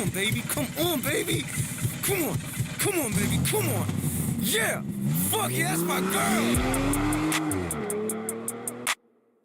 on, baby. Come on, baby. Come on. Come on, baby. Come on. Yeah. Fuck yeah, that's my girl.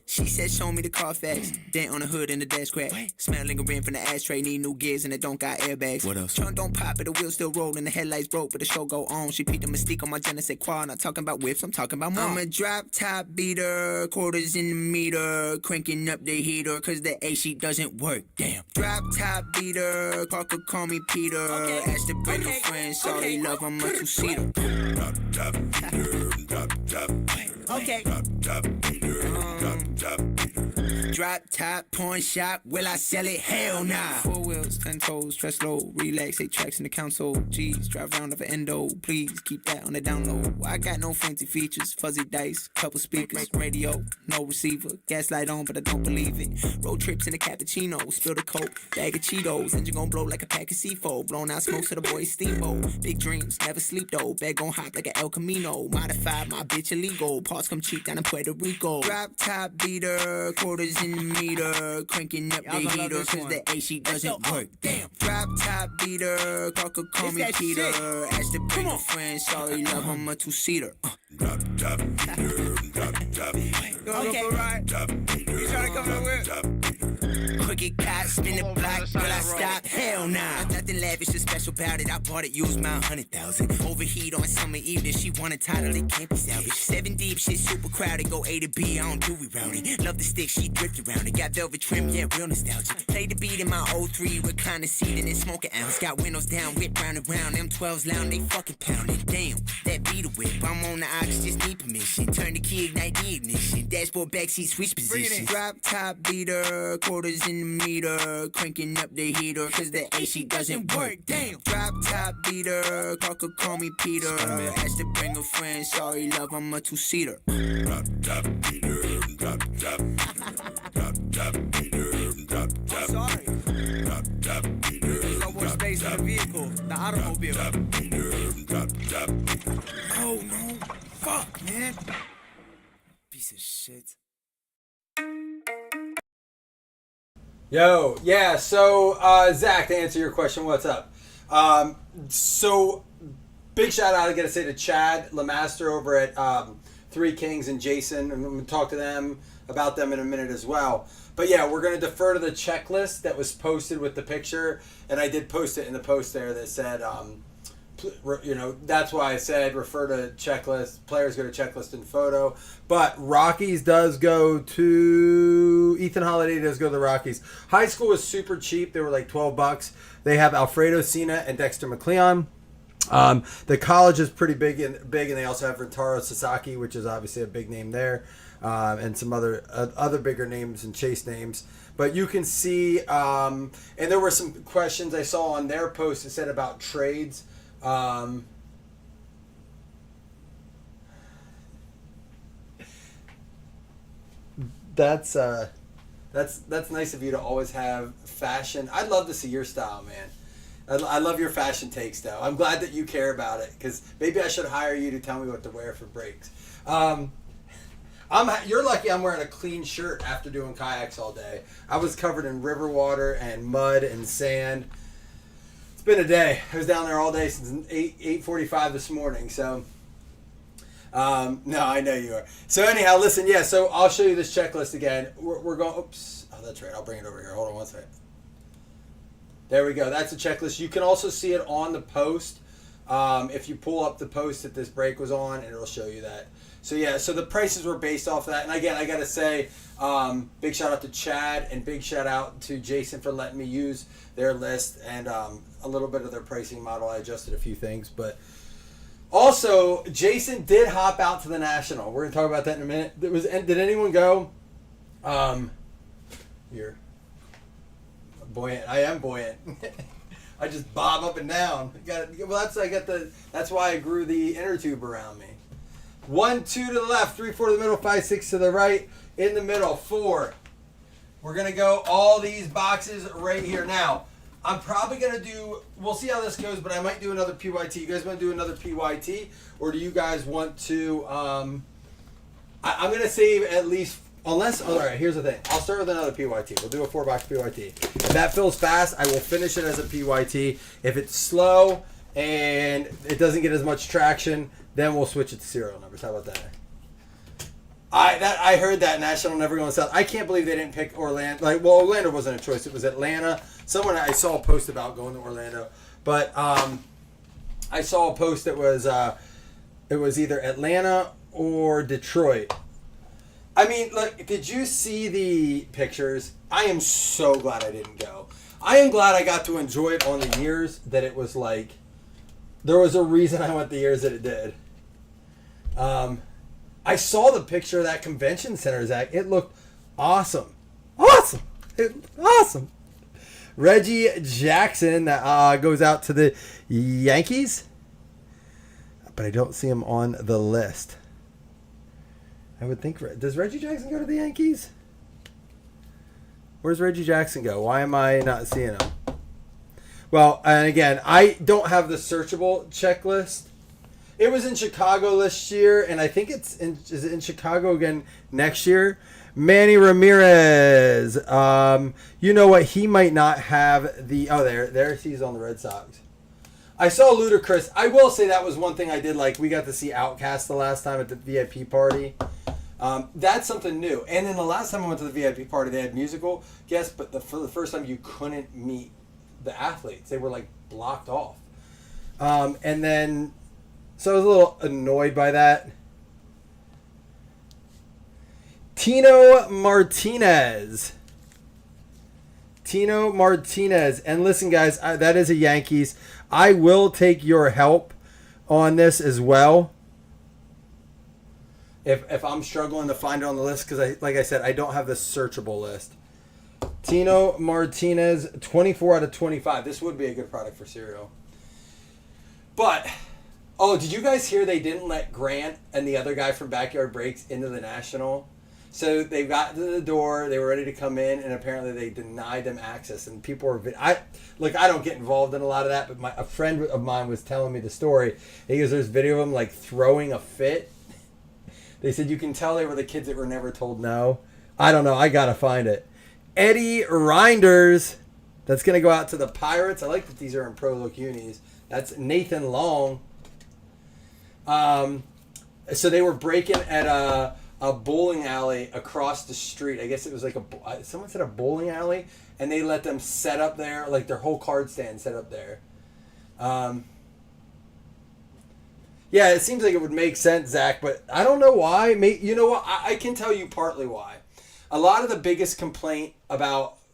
She said, show me the Carfax. Dent on the hood and the dash crack. Smell lingering from the ashtray. Need new gears and it don't got airbags. What else? Trunk don't pop, but the wheels still rolling. The headlights broke, but the show go on. She peeped the mystique on my Genesis quad. Not talking about whips, I'm talking about more. I'm a drop top beater. Quarters in the meter. Cranking up the heater, cause the AC doesn't work. Damn. Drop top beater. Parker call me Peter. Okay. Asked to bring a friend. Sorry, love, I'm a two-seater. Drop top beater. Drop top beater. Okay. Drop top beater. Drop top, pawn shop, will I sell it? Hell nah. 4 wheels, 10 toes, stress low, relax, 8 tracks in the console. G's, drive round of an endo, please keep that on the down low. I got no fancy features, fuzzy dice, couple speakers, radio, no receiver, gaslight on, but I don't believe it. Road trips in a cappuccino, spill the coke, bag of Cheetos, engine gon' blow like a pack of C4, blown out smoke to the boys steamboat. Big dreams, never sleep though, bag gon' hop like an El Camino. Modified, my bitch illegal, parts come cheap down in Puerto Rico. Drop top beater, quarters in the meter, cranking up the heater, cause the AC doesn't work. Damn. Drop top beater, Parker call me Peter. Asked to bring a friend, sorry love, I'm a two-seater. Drop top beater, drop top beater. You wanna go for a ride? Drop beater. You tryna come in with? Crooked cop, spin the block, will I stop? Hell nah. Nothing lavish or special about it, I bought it, used my 100,000. Overheat on summer evening, she want a title, it can't be salvaged. 7 deep, shit super crowded, go A to B, I don't do rerouting. Love the stick, she drift around it, got velvet trim, yeah, real nostalgia. Play the beat in my 03 with kind of seat and then smoke an ounce. Got windows down, whip round and round, them 12s loud, they fucking pounding. Damn, that beat a whip, I'm on the ox, just need permission. Turn the key, ignite the ignition. Dashboard, backseat, switch position. Drop top beater, quarters in the meter, cranking up the heater, cause the AC doesn't work. Damn. Drop top beater, Parker call me Peter. Asked to bring a friend, sorry love, I'm a two-seater. Drop top beater, drop top. Drop top beater, drop top. Sorry. Drop top beater. There's no more space in the vehicle, the automobile. Drop top beater, drop top. Oh no, fuck man. Piece of shit. Yo, yeah, so, Zach, to answer your question, what's up? So, big shout out, I gotta say, to Chad Lemaster over at Three Kings and Jason, and I'm gonna talk to them about them in a minute as well. But yeah, we're gonna defer to the checklist that was posted with the picture, and I did post it in the post there that said, you know, that's why I said refer to checklist. Players go to checklist and photo. But Rockies does go to Ethan Holiday does go to the Rockies. High school was super cheap. They were like $12. They have Alfredo Sina and Dexter McLeon. The college is pretty big, and they also have Rentaro Sasaki, which is obviously a big name there, and some other bigger names and chase names. But you can see, and there were some questions I saw on their post that said about trades. That's nice of you to always have fashion. I'd love to see your style, man. I love your fashion takes, though. I'm glad that you care about it, because maybe I should hire you to tell me what to wear for breaks. You're lucky I'm wearing a clean shirt after doing kayaks all day. I was covered in river water and mud and sand. It's been a day. I was down there all day since 8:45 this morning. So, no, I know you are. So anyhow, listen, yeah. So I'll show you this checklist again. We're going. Oops. Oh, that's right. I'll bring it over here. Hold on one second. There we go. That's the checklist. You can also see it on the post. If you pull up the post that this break was on, and it'll show you that. So yeah. So the prices were based off that. And again, I gotta say, big shout out to Chad and big shout out to Jason for letting me use their list and a little bit of their pricing model. I adjusted a few things, but also Jason did hop out to the National. We're gonna talk about that in a minute. Did anyone go? You're buoyant. I am buoyant. I just bob up and down. That's why I grew the inner tube around me. 1, 2 to the left, 3, 4 to the middle, 5, 6 to the right, in the middle, 4. We're gonna go all these boxes right here now. I'm probably going to do, we'll see how this goes, but I might do another PYT. You guys want to do another PYT? Or do you guys want to, I'm going to save at least Unless, all right, here's the thing. I'll start with another PYT. We'll do a 4-box PYT. If that fills fast, I will finish it as a PYT. If it's slow and it doesn't get as much traction, then we'll switch it to serial numbers. How about that? I heard that National never going south. I can't believe they didn't pick Orlando. Orlando wasn't a choice. It was Atlanta. Someone I saw a post about going to Orlando, but I saw a post that was it was either Atlanta or Detroit. I mean, look, did you see the pictures? I am so glad I didn't go. I am glad I got to enjoy it on the years that it was like. There was a reason I went the years that it did. I saw the picture of that convention center, Zach. It looked awesome. Awesome. Awesome. Reggie Jackson goes out to the Yankees. But I don't see him on the list. I would think... Does Reggie Jackson go to the Yankees? Where's Reggie Jackson go? Why am I not seeing him? Well, and again, I don't have the searchable checklist. It was in Chicago this year, and I think is it in Chicago again next year? Manny Ramirez. You know what? He might not have the... Oh, there he's on the Red Sox. I saw Ludacris. I will say that was one thing I did like. We got to see Outkast the last time at the VIP party. That's something new. And then the last time I went to the VIP party, they had musical guests, but for the first time you couldn't meet the athletes. They were like blocked off. And then... So I was a little annoyed by that. Tino Martinez. And listen, guys, that is a Yankees. I will take your help on this as well. If I'm struggling to find it on the list, because like I said, I don't have the searchable list. Tino Martinez, 24 out of 25. This would be a good product for cereal. But... Oh, did you guys hear they didn't let Grant and the other guy from Backyard Breaks into the National? So they got to the door, they were ready to come in, and apparently they denied them access. And people were... I don't get involved in a lot of that, but a friend of mine was telling me the story. He goes, there's video of him, like, throwing a fit. They said you can tell they were the kids that were never told no. I don't know. I got to find it. Eddie Reinders. That's going to go out to the Pirates. I like that these are in Pro Look unis. That's Nathan Long. So they were breaking at a bowling alley across the street. I guess it was like someone said a bowling alley, and they let them set up there, like their whole card stand set up there. Yeah, it seems like it would make sense, Zach, but I don't know why. You know what? I can tell you partly why. A lot of the biggest complaint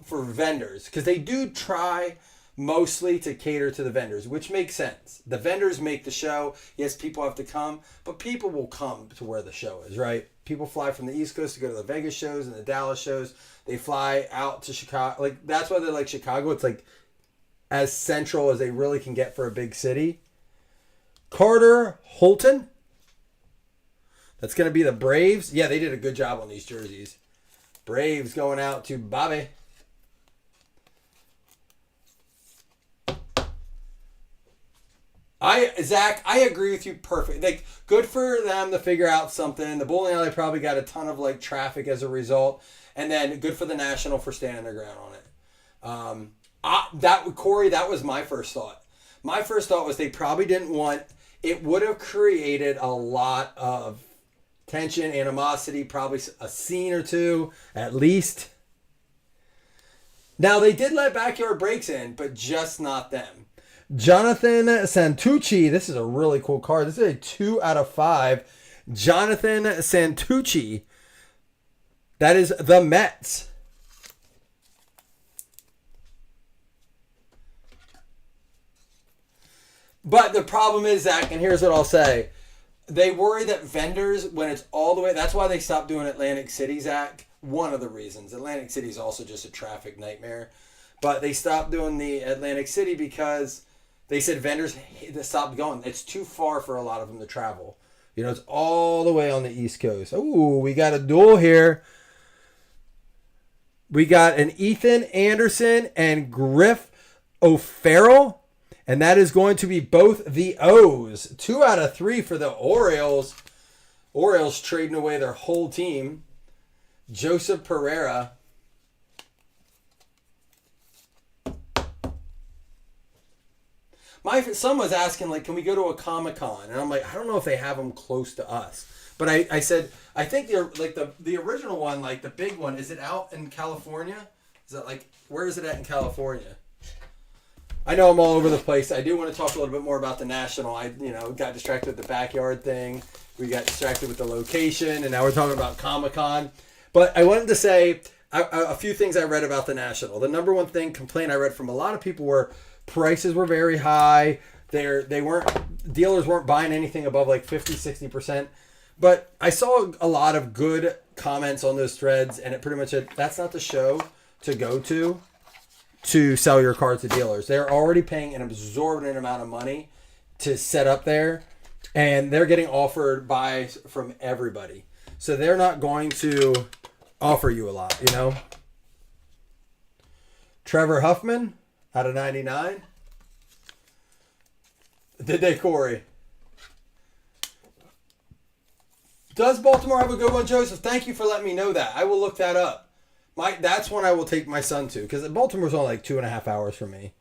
for vendors, because they do try mostly to cater to the vendors, which makes sense. The vendors make the show. Yes, people have to come, but people will come to where the show is, right? People fly from the East Coast to go to the Vegas shows and the Dallas shows. They fly out to Chicago. Like, that's why they like Chicago. It's like as central as they really can get for a big city. Carter Holton. That's going to be the Braves. Yeah, they did a good job on these jerseys. Braves going out to Bobby. Zach, I agree with you perfect. Like, good for them to figure out something. The bowling alley probably got a ton of like traffic as a result, and then good for the National for standing their ground on it. Corey, that was my first thought. My first thought was they probably didn't want. It would have created a lot of tension, animosity, probably a scene or two at least. Now they did let Backyard Breaks in, but just not them. Jonathan Santucci. This is a really cool card. This is a 2 out of 5. Jonathan Santucci. That is the Mets. But the problem is, Zach, and here's what I'll say. They worry that vendors, when it's all the way... That's why they stopped doing Atlantic City, Zach. One of the reasons. Atlantic City is also just a traffic nightmare. But they stopped doing the Atlantic City because... They said vendors stopped going. It's too far for a lot of them to travel. You know, it's all the way on the East Coast. Ooh, we got a duel here. We got an Ethan Anderson and Griff O'Farrell. And that is going to be both the O's. 2 out of 3 for the Orioles. Orioles trading away their whole team. Joseph Pereira. My son was asking, like, can we go to a Comic-Con? And I'm like, I don't know if they have them close to us. But I said, I think they're, like, the original one, like, the big one, is it out in California? Is that, like, where is it at in California? I know I'm all over the place. I do want to talk a little bit more about the National. I, got distracted with the backyard thing. We got distracted with the location, and now we're talking about Comic-Con. But I wanted to say a few things I read about the National. The number one complaint I read from a lot of people were prices were very high. Dealers weren't buying anything above like 50-60%. But I saw a lot of good comments on those threads, and it pretty much said that's not the show to go to sell your car to dealers. They're already paying an exorbitant amount of money to set up there, and they're getting offered buys from everybody. So they're not going to offer you a lot, Trevor Huffman out of 99. Did they, Corey? Does Baltimore have a good one, Joseph? Thank you for letting me know that. I will look that up. That's one I will take my son to, because Baltimore's only like 2.5 hours from me.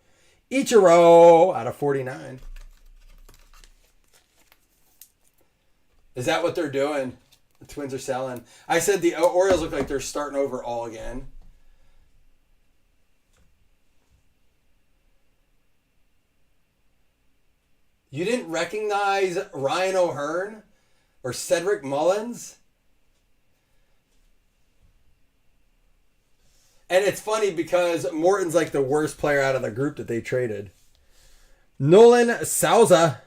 Ichiro out of 49. Is that what they're doing? The Twins are selling. I said the Orioles look like they're starting over all again. You didn't recognize Ryan O'Hearn or Cedric Mullins? And it's funny because Morton's like the worst player out of the group that they traded. Nolan Souza.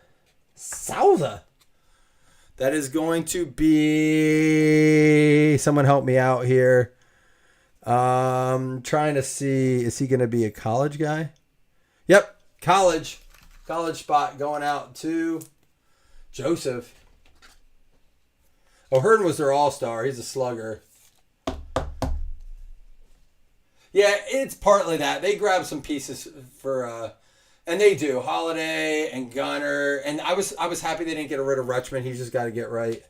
That is going to be... Someone help me out here. Trying to see... Is he going to be a college guy? Yep. College spot going out to Joseph. O'Hearn was their all-star. He's a slugger. Yeah, it's partly that. They grab some pieces for... and they do. Holiday and Gunner. And I was happy they didn't get rid of Rutschman. He's just got to get right.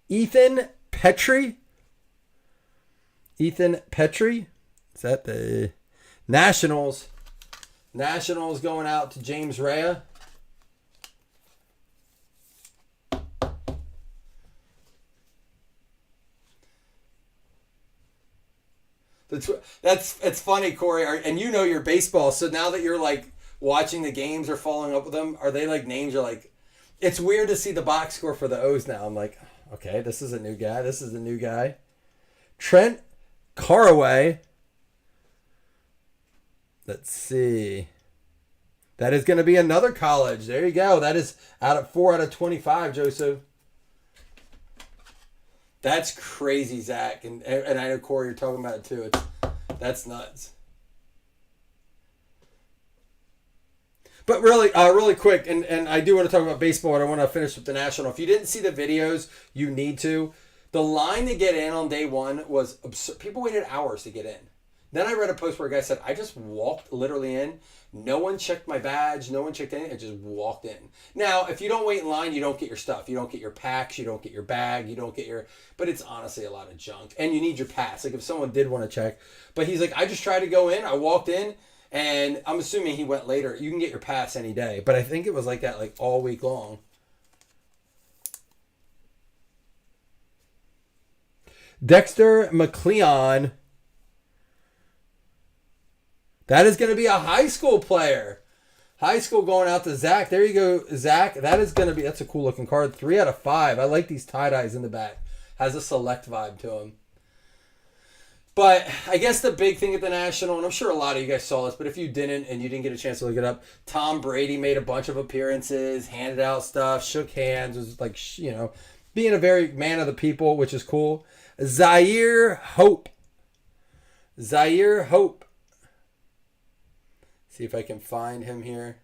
Ethan Petrie. Is that the Nationals? Nationals going out to James Rea. It's funny, Corey, and you know your baseball. So now that you're like watching the games or following up with them, are they like names? Are like, it's weird to see the box score for the O's now. I'm like, okay, this is a new guy. Trent Caraway. Let's see. That is going to be another college. There you go. That is 4 out of 25, Joseph. That's crazy, Zach. And I know, Corey, you're talking about it too. That's nuts. But really, really quick, and I do want to talk about baseball, and I want to finish with the National. If you didn't see the videos, you need to. The line to get in on day one was absurd. People waited hours to get in. Then I read a post where a guy said, I just walked literally in. No one checked my badge. No one checked anything. I just walked in. Now, if you don't wait in line, you don't get your stuff. You don't get your packs. You don't get your bag. You don't get your... But it's honestly a lot of junk. And you need your pass. Like if someone did want to check. But he's like, I just tried to go in. I walked in. And I'm assuming he went later. You can get your pass any day. But I think it was like that like all week long. Dexter McLeon. That is going to be a high school player. High school going out to Zach. There you go, Zach. That's a cool looking card. 3 out of 5. I like these tie-dyes in the back. Has a select vibe to him. But I guess the big thing at the National, and I'm sure a lot of you guys saw this, but if you didn't and you didn't get a chance to look it up, Tom Brady made a bunch of appearances, handed out stuff, shook hands, was like, being a very man of the people, which is cool. Zaire Hope. See if I can find him here.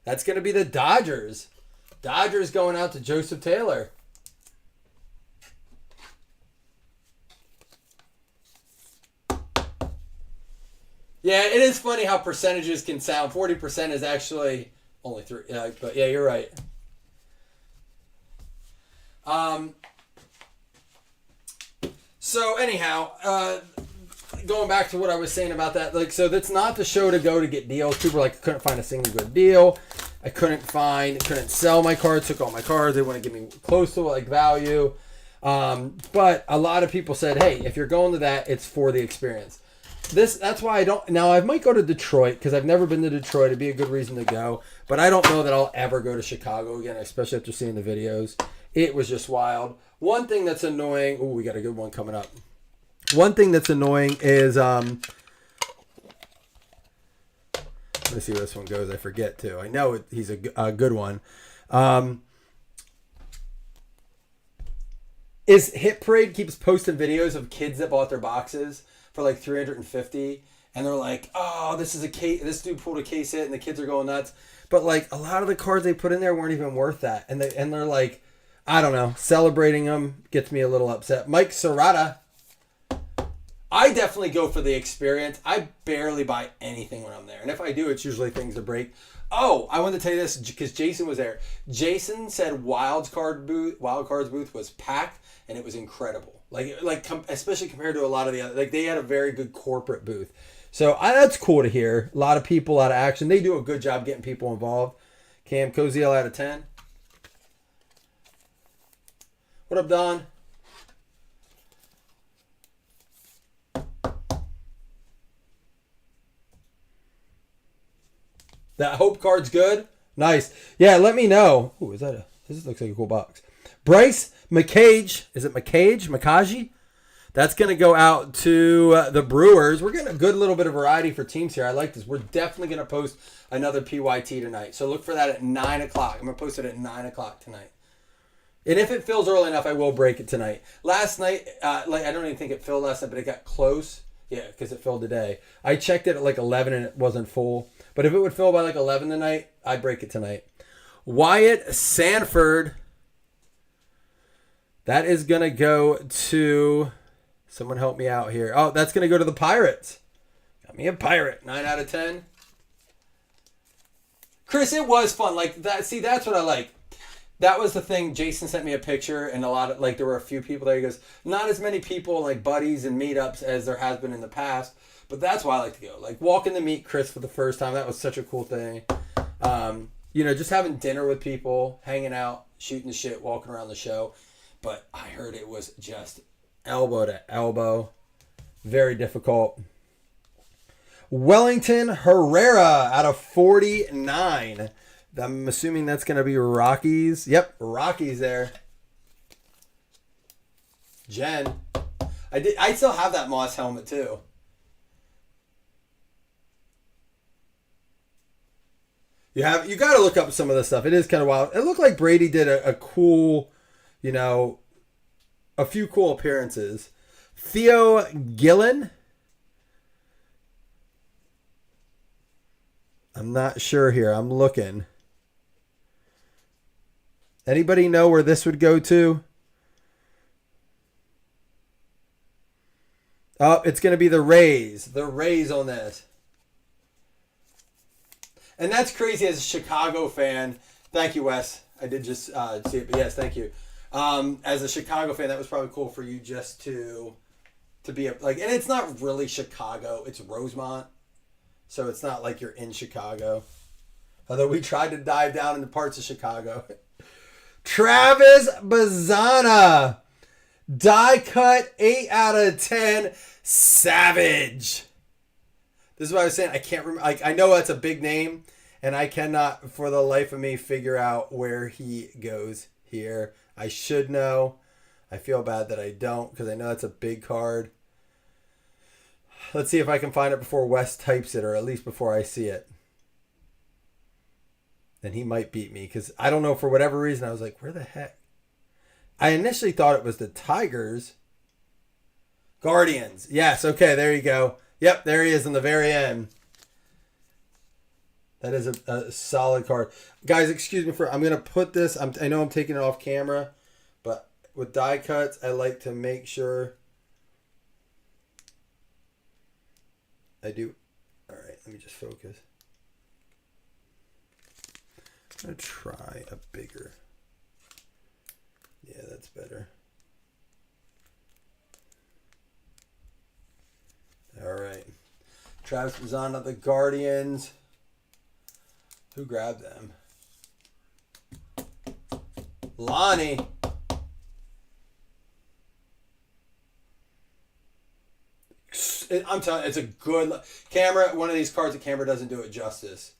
That's going to be the Dodgers. Dodgers going out to Joseph Taylor. Yeah, it is funny how percentages can sound. 40% is actually only 3. But yeah, you're right. So anyhow, going back to what I was saying about that, like, so that's not the show to go to get deals. People were like, I couldn't find a single good deal. I couldn't sell my cards, took all my cards. They want to give me close to like value. But a lot of people said, hey, if you're going to that, it's for the experience. That's why I don't. Now I might go to Detroit because I've never been to Detroit. It'd be a good reason to go, but I don't know that I'll ever go to Chicago again, especially after seeing the videos. It was just wild. One thing that's annoying. Oh, we got a good one coming up. One thing that's annoying is let me see where this one goes. I forget too. I know he's a good one. Is Hit Parade keeps posting videos of kids that bought their boxes for like $350, and they're like, "Oh, this is a case. This dude pulled a case hit, and the kids are going nuts." But like a lot of the cards they put in there weren't even worth that, and they're like, I don't know, celebrating them gets me a little upset. Mike Serrata. I definitely go for the experience. I barely buy anything when I'm there, and if I do, it's usually things to break. Oh, I wanted to tell you this because Jason was there. Jason said Wild Cards booth was packed, and it was incredible. Especially compared to a lot of the other, like they had a very good corporate booth. So that's cool to hear. A lot of people, a lot of action. They do a good job getting people involved. Cam Koziel out of 10. What up, Don? That Hope card's good. Nice. Yeah, let me know. Ooh, this looks like a cool box. Bryce McCage. Is it McCage? McCagy? That's going to go out to the Brewers. We're getting a good little bit of variety for teams here. I like this. We're definitely going to post another PYT tonight. So look for that at 9 o'clock. I'm going to post it at 9 o'clock tonight. And if it fills early enough, I will break it tonight. Last night, I don't even think it filled last night, but it got close. Yeah, because it filled today. I checked it at like 11 and it wasn't full. But if it would fill by like 11 tonight, I'd break it tonight. Wyatt Sanford. That is going to go to... Someone help me out here. Oh, that's going to go to the Pirates. Got me a Pirate. 9 out of 10. Chris, it was fun. Like that. See, that's what I like. That was the thing. Jason sent me a picture, and there were a few people there. He goes, not as many people like buddies and meetups as there has been in the past, but that's why I like to go. Like walking to meet Chris for the first time. That was such a cool thing. Just having dinner with people, hanging out, shooting the shit, walking around the show. But I heard it was just elbow to elbow. Very difficult. Wellington Herrera out of 49. I'm assuming that's going to be Rockies. Yep, Rockies there. Jen. I still have that Moss helmet too. You got to look up some of this stuff. It is kind of wild. It looked like Brady did a cool, a few cool appearances. Theo Gillen. I'm not sure here. I'm looking. Anybody know where this would go to? Oh, it's going to be the Rays. The Rays on this. And that's crazy as a Chicago fan. Thank you, Wes. I did just see it, but yes, thank you. As a Chicago fan, that was probably cool for you just to be and it's not really Chicago. It's Rosemont. So it's not like you're in Chicago. Although we tried to dive down into parts of Chicago. Travis Bazzana. Die cut 8 out of 10. Savage. This is what I was saying. I can't remember. I know that's a big name. And I cannot, for the life of me, figure out where he goes here. I should know. I feel bad that I don't because I know that's a big card. Let's see if I can find it before Wes types it, or at least before I see it. Then he might beat me because I don't know, for whatever reason, I was like, where the heck? I initially thought it was the Tigers. Guardians. Yes, okay, there you go. Yep, there he is in the very end. That is a solid card. Guys, excuse me I'm going to put this, I know I'm taking it off camera, but with die cuts, I like to make sure I do. All right, let me just focus. I'm going to try a bigger. Yeah, that's better. Travis Mazzana, the Guardians. Who grabbed them? Lonnie. I'm telling you, it's a good camera. One of these cards, the camera doesn't do it justice.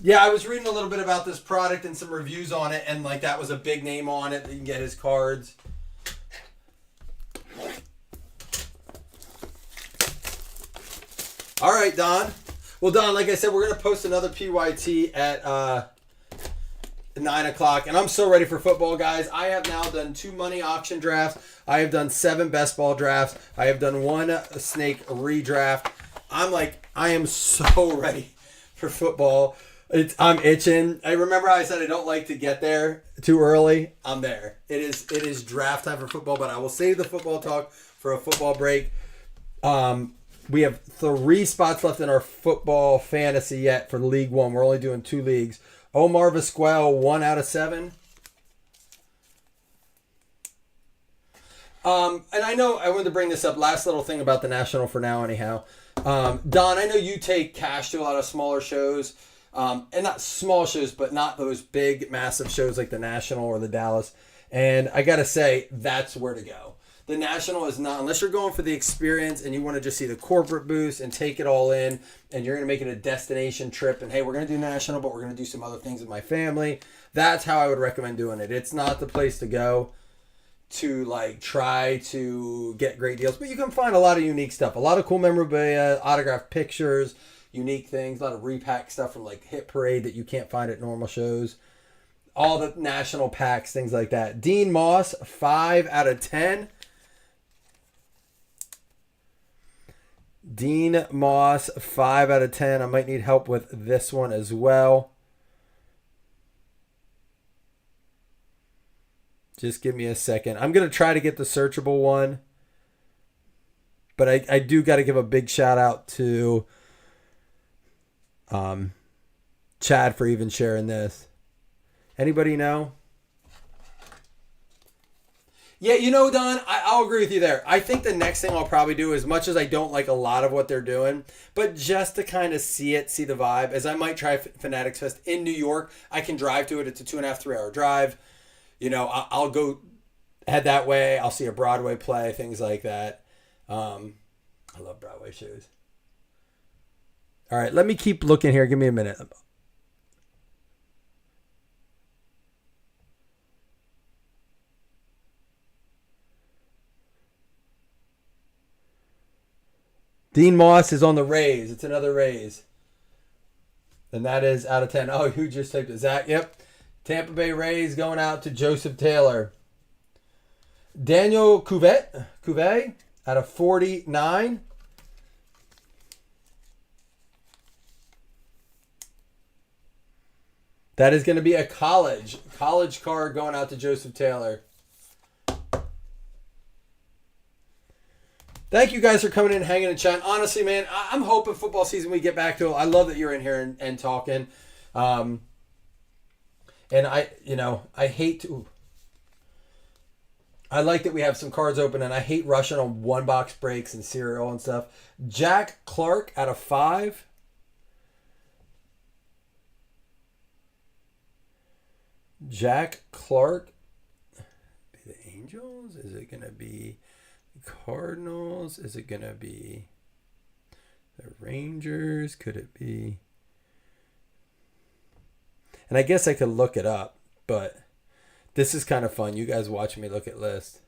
Yeah, I was reading a little bit about this product and some reviews on it, and like that was a big name on it. You can get his cards. All right, Don. Well, Don, like I said, we're gonna post another PYT at 9 o'clock, and I'm so ready for football, guys. I have now done 2 money auction drafts. I have done 7 best ball drafts. I have done 1 snake redraft. I am so ready for football. I'm itching. I remember I said I don't like to get there too early. I'm there. It is draft time for football, but I will save the football talk for a football break. We have 3 spots left in our football fantasy yet for League One. We're only doing 2 leagues. Omar Vizquel, 1 out of 7. And I know I wanted to bring this up. Last little thing about the National for now, anyhow. Don, I know you take cash to a lot of smaller shows. And not small shows, but not those big, massive shows like the National or the Dallas. And I got to say, that's where to go. The National is not, unless you're going for the experience and you want to just see the corporate booth and take it all in, and you're going to make it a destination trip, and hey, we're going to do National, but we're going to do some other things with my family. That's how I would recommend doing it. It's not the place to go to like try to get great deals, but you can find a lot of unique stuff, a lot of cool memorabilia, autographed pictures, unique things, a lot of repack stuff from like Hit Parade that you can't find at normal shows. All the National packs, things like that. Dean Moss, 5 out of 10. Dean Moss, 5 out of 10. I might need help with this one as well. Just give me a second. I'm going to try to get the searchable one. But I do got to give a big shout out to Chad for even sharing this. Anybody know? Yeah, you know, Don, I'll agree with you there. I think the next thing I'll probably do, as much as I don't like a lot of what they're doing, but just to kind of see the vibe, as I might try Fanatics Fest in New York. I can drive to it. It's a 2.5, 3 hour drive. You know, I'll go head that way. I'll see a Broadway play, things like that. I love Broadway shows. All right, let me keep looking here. Give me a minute. Dean Moss is on the Rays. It's another Rays. And that is out of 10. Oh, who just typed it? Zach, yep. Tampa Bay Rays going out to Joseph Taylor. Daniel Cuvée out of 49. That is going to be a college card going out to Joseph Taylor. Thank you guys for coming in and hanging and chatting. Honestly, man, I'm hoping football season we get back to it. I love that you're in here and talking. And I hate to... I like that we have some cards open, and I hate rushing on 1-box breaks and cereal and stuff. Jack Clark out of 5. Jack Clark. The Angels? Is it going to be Cardinals? Is it going to be the Rangers? Could it be? And I guess I could look it up, but this is kind of fun. You guys watch me look at lists.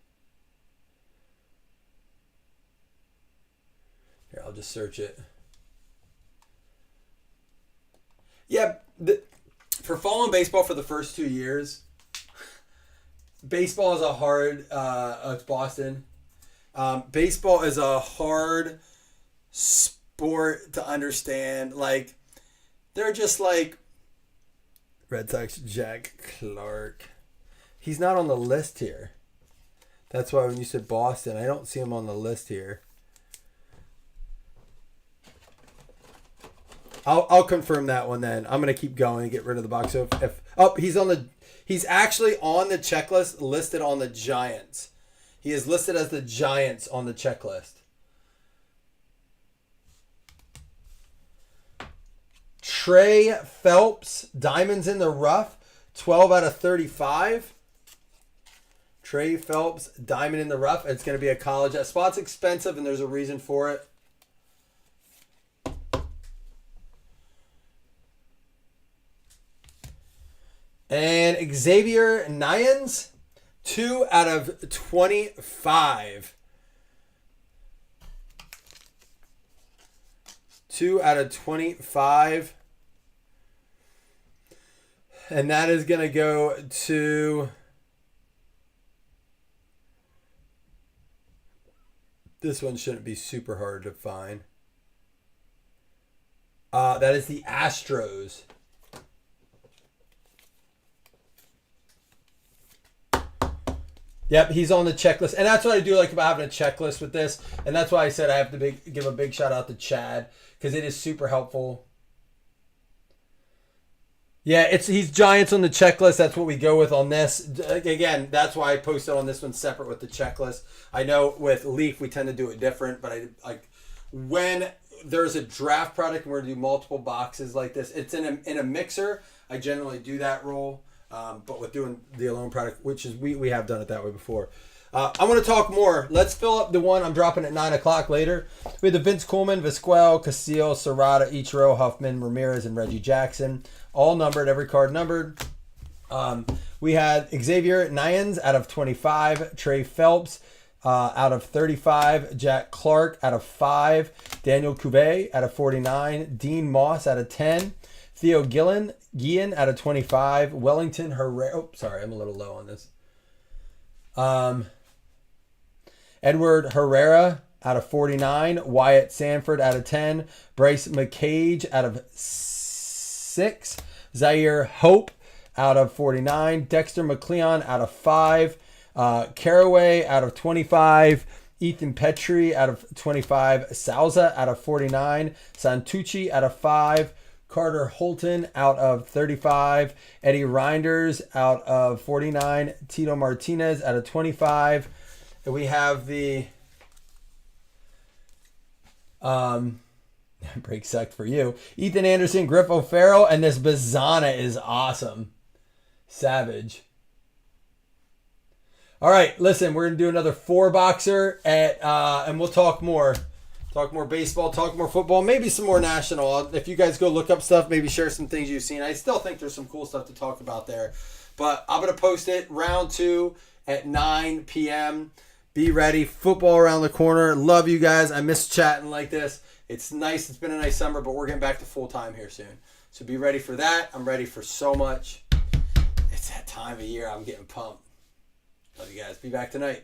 Here, I'll just search it. Yeah, for following baseball for the first 2 years, baseball is a hard... it's Boston. Baseball is a hard sport to understand. Like, they're just like... Red Sox, Jack Clark. He's not on the list here. That's why when you said Boston, I don't see him on the list here. I'll confirm that one then. I'm gonna keep going and get rid of the box. So he's actually on the checklist listed on the Giants. He is listed as the Giants on the checklist. Trey Phelps, Diamonds in the Rough, 12 out of 35. Trey Phelps, Diamond in the Rough. It's going to be a college. That spot's expensive, and there's a reason for it. And Xavier Nyans, 2 out of 25. 2 out of 25. And that is going to go to... This one shouldn't be super hard to find. That is the Astros. Yep, he's on the checklist. And that's what I do like about having a checklist with this. And that's why I said I have to give a big shout out to Chad, because it is super helpful. Yeah, he's Giants on the checklist. That's what we go with on this. Again, that's why I posted on this one separate with the checklist. I know with Leaf we tend to do it different, but when there's a draft product and we're going to do multiple boxes like this, it's in a mixer. I generally do that roll. But with doing the Alone product, which is we have done it that way before. I want to talk more. Let's fill up the one I'm dropping at 9 o'clock later. We have the Vince Coleman, Vizquel, Castillo, Serrata, Ichiro, Huffman, Ramirez, and Reggie Jackson. All numbered, every card numbered. We had Xavier Nyans out of 25. Trey Phelps out of 35. Jack Clark out of 5. Daniel Cubé out of 49. Dean Moss out of 10. Theo Guillen out of 25. Wellington Herrera. Oh, sorry, I'm a little low on this. Edward Herrera out of 49. Wyatt Sanford out of 10. Bryce McCage out of 6. Zaire Hope out of 49. Dexter McCleon out of 5. Caraway out of 25. Ethan Petrie out of 25. Souza out of 49. Santucci out of 5. Carter Holton out of 35. Eddie Reinders out of 49. Tito Martinez out of 25. And we have the break sucked for you. Ethan Anderson, Griff O'Farrell, and this Bazana is awesome. Savage. All right, listen, we're going to do another 4-boxer and we'll talk more. Talk more baseball, talk more football, maybe some more national. If you guys go look up stuff, maybe share some things you've seen. I still think there's some cool stuff to talk about there. But I'm going to post it round 2 at 9 p.m. Be ready. Football around the corner. Love you guys. I miss chatting like this. It's nice. It's been a nice summer, but we're getting back to full time here soon. So be ready for that. I'm ready for so much. It's that time of year. I'm getting pumped. Love you guys. Be back tonight.